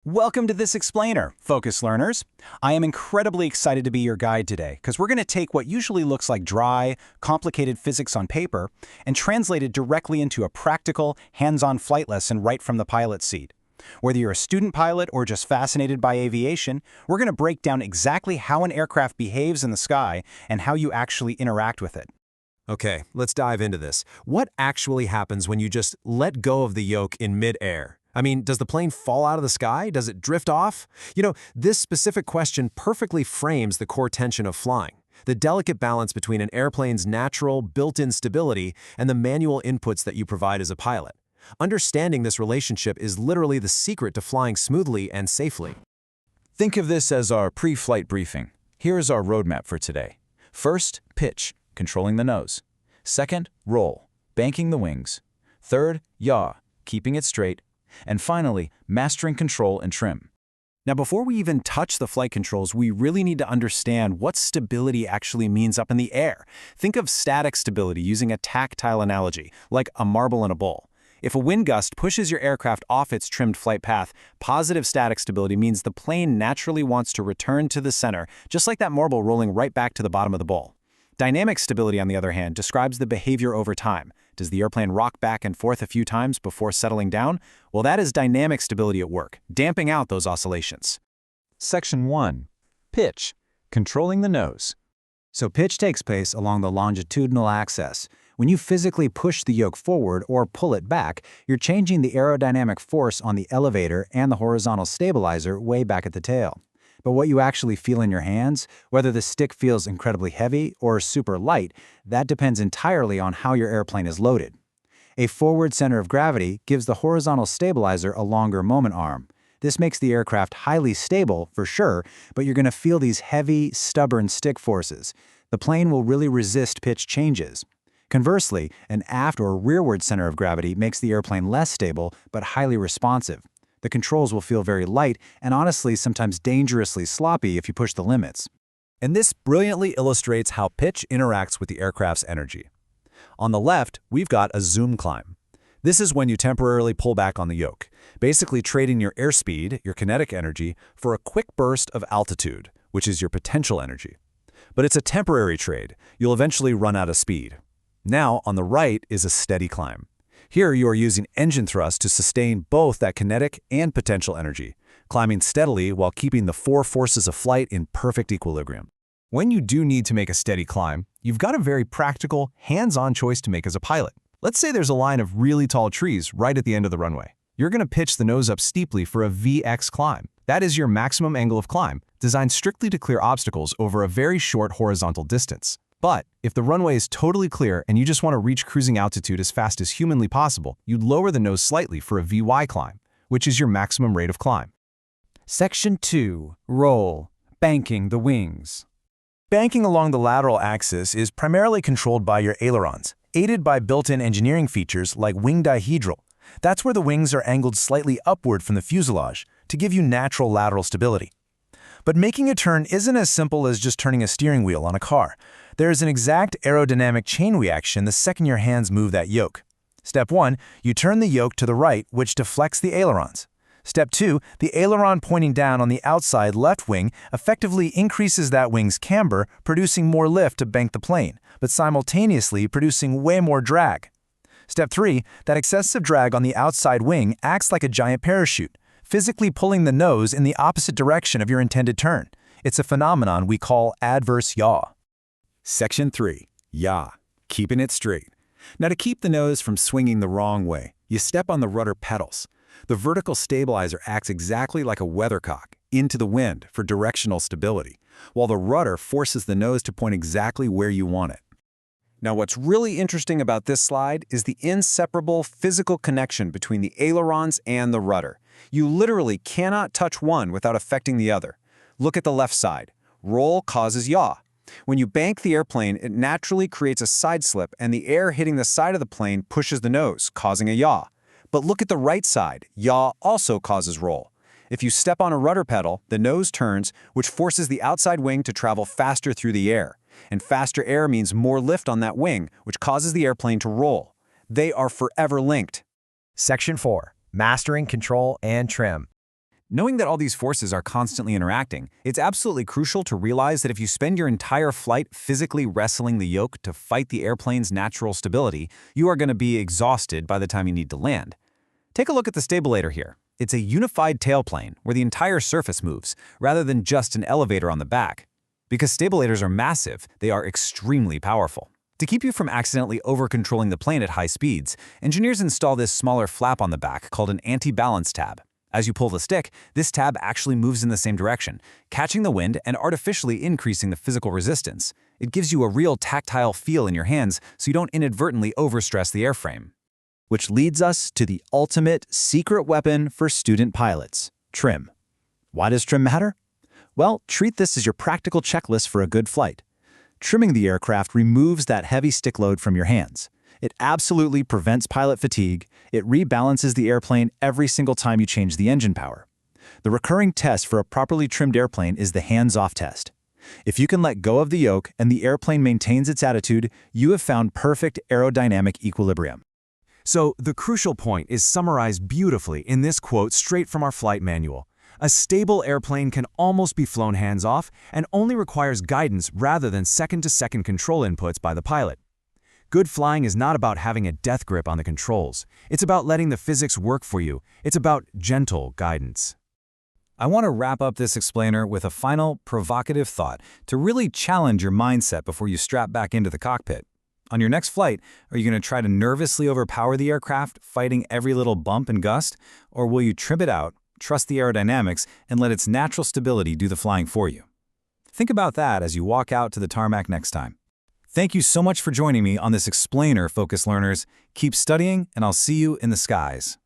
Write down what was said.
Welcome to This Explainer, Focus Learners. I am incredibly excited to be your guide today because we're going to take what usually looks like dry, complicated physics on paper and translate it directly into a practical, hands-on flight lesson right from the pilot's seat. Whether you're a student pilot or just fascinated by aviation, we're going to break down exactly how an aircraft behaves in the sky and how you actually interact with it. Okay, let's dive into this. What actually happens when you just let go of the yoke in mid-air? I mean, does the plane fall out of the sky? Does it drift off? This specific question perfectly frames the core tension of flying, the delicate balance between an airplane's natural, built-in stability and the manual inputs that you provide as a pilot. Understanding this relationship is literally the secret to flying smoothly and safely. Think of this as our pre-flight briefing. Here is our roadmap for today. First, pitch, controlling the nose. Second, roll, banking the wings. Third, yaw, keeping it straight. And finally, mastering control and trim. Now, before we even touch the flight controls, we really need to understand what stability actually means up in the air. Think of static stability using a tactile analogy, like a marble in a bowl. If a wind gust pushes your aircraft off its trimmed flight path, positive static stability means the plane naturally wants to return to the center, just like that marble rolling right back to the bottom of the bowl. Dynamic stability, on the other hand, describes the behavior over time. Does the airplane rock back and forth a few times before settling down? Well, that is dynamic stability at work, damping out those oscillations. Section 1. Pitch, controlling the nose. So pitch takes place along the longitudinal axis. When you physically push the yoke forward or pull it back, you're changing the aerodynamic force on the elevator and the horizontal stabilizer way back at the tail. But what you actually feel in your hands, whether the stick feels incredibly heavy or super light, that depends entirely on how your airplane is loaded. A forward center of gravity gives the horizontal stabilizer a longer moment arm. This makes the aircraft highly stable, for sure, but you're going to feel these heavy, stubborn stick forces. The plane will really resist pitch changes. Conversely, an aft or rearward center of gravity makes the airplane less stable, but highly responsive. The controls will feel very light and honestly sometimes dangerously sloppy if you push the limits. And this brilliantly illustrates how pitch interacts with the aircraft's energy. On the left, we've got a zoom climb. This is when you temporarily pull back on the yoke, basically trading your airspeed, your kinetic energy, for a quick burst of altitude, which is your potential energy. But it's a temporary trade. You'll eventually run out of speed. Now, on the right is a steady climb. Here you are using engine thrust to sustain both that kinetic and potential energy, climbing steadily while keeping the four forces of flight in perfect equilibrium. When you do need to make a steady climb, you've got a very practical, hands-on choice to make as a pilot. Let's say there's a line of really tall trees right at the end of the runway. You're going to pitch the nose up steeply for a VX climb. That is your maximum angle of climb, designed strictly to clear obstacles over a very short horizontal distance. But if the runway is totally clear and you just want to reach cruising altitude as fast as humanly possible, you'd lower the nose slightly for a VY climb, which is your maximum rate of climb. Section 2. Roll, banking the wings. Banking along the lateral axis is primarily controlled by your ailerons, aided by built-in engineering features like wing dihedral. That's where the wings are angled slightly upward from the fuselage to give you natural lateral stability. But making a turn isn't as simple as just turning a steering wheel on a car. There is an exact aerodynamic chain reaction the second your hands move that yoke. Step 1, you turn the yoke to the right, which deflects the ailerons. Step 2, the aileron pointing down on the outside left wing effectively increases that wing's camber, producing more lift to bank the plane, but simultaneously producing way more drag. Step 3, that excessive drag on the outside wing acts like a giant parachute, physically pulling the nose in the opposite direction of your intended turn. It's a phenomenon we call adverse yaw. Section 3. Yaw, keeping it straight. Now, to keep the nose from swinging the wrong way, you step on the rudder pedals. The vertical stabilizer acts exactly like a weathercock, into the wind for directional stability, while the rudder forces the nose to point exactly where you want it. Now, what's really interesting about this slide is the inseparable physical connection between the ailerons and the rudder. You literally cannot touch one without affecting the other. Look at the left side. Roll causes yaw. When you bank the airplane, it naturally creates a side slip, and the air hitting the side of the plane pushes the nose, causing a yaw. But look at the right side. Yaw also causes roll. If you step on a rudder pedal, the nose turns, which forces the outside wing to travel faster through the air. And faster air means more lift on that wing, which causes the airplane to roll. They are forever linked. Section 4. Mastering control and trim. Knowing that all these forces are constantly interacting, it's absolutely crucial to realize that if you spend your entire flight physically wrestling the yoke to fight the airplane's natural stability, you are going to be exhausted by the time you need to land. Take a look at the Stabilator here. It's a unified tailplane where the entire surface moves, rather than just an elevator on the back. Because Stabilators are massive, they are extremely powerful. To keep you from accidentally over-controlling the plane at high speeds, engineers install this smaller flap on the back called an anti-balance tab. As you pull the stick, this tab actually moves in the same direction, catching the wind and artificially increasing the physical resistance. It gives you a real tactile feel in your hands so you don't inadvertently overstress the airframe. Which leads us to the ultimate secret weapon for student pilots, trim. Why does trim matter? Well, treat this as your practical checklist for a good flight. Trimming the aircraft removes that heavy stick load from your hands. It absolutely prevents pilot fatigue. It rebalances the airplane every single time you change the engine power. The recurring test for a properly trimmed airplane is the hands-off test. If you can let go of the yoke and the airplane maintains its attitude, you have found perfect aerodynamic equilibrium. So, the crucial point is summarized beautifully in this quote straight from our flight manual. A stable airplane can almost be flown hands-off and only requires guidance rather than second-to-second control inputs by the pilot. Good flying is not about having a death grip on the controls. It's about letting the physics work for you. It's about gentle guidance. I want to wrap up this explainer with a final, provocative thought to really challenge your mindset before you strap back into the cockpit. On your next flight, are you going to try to nervously overpower the aircraft, fighting every little bump and gust? Or will you trim it out, trust the aerodynamics, and let its natural stability do the flying for you? Think about that as you walk out to the tarmac next time. Thank you so much for joining me on this explainer, Focus Learners. Keep studying, and I'll see you in the skies.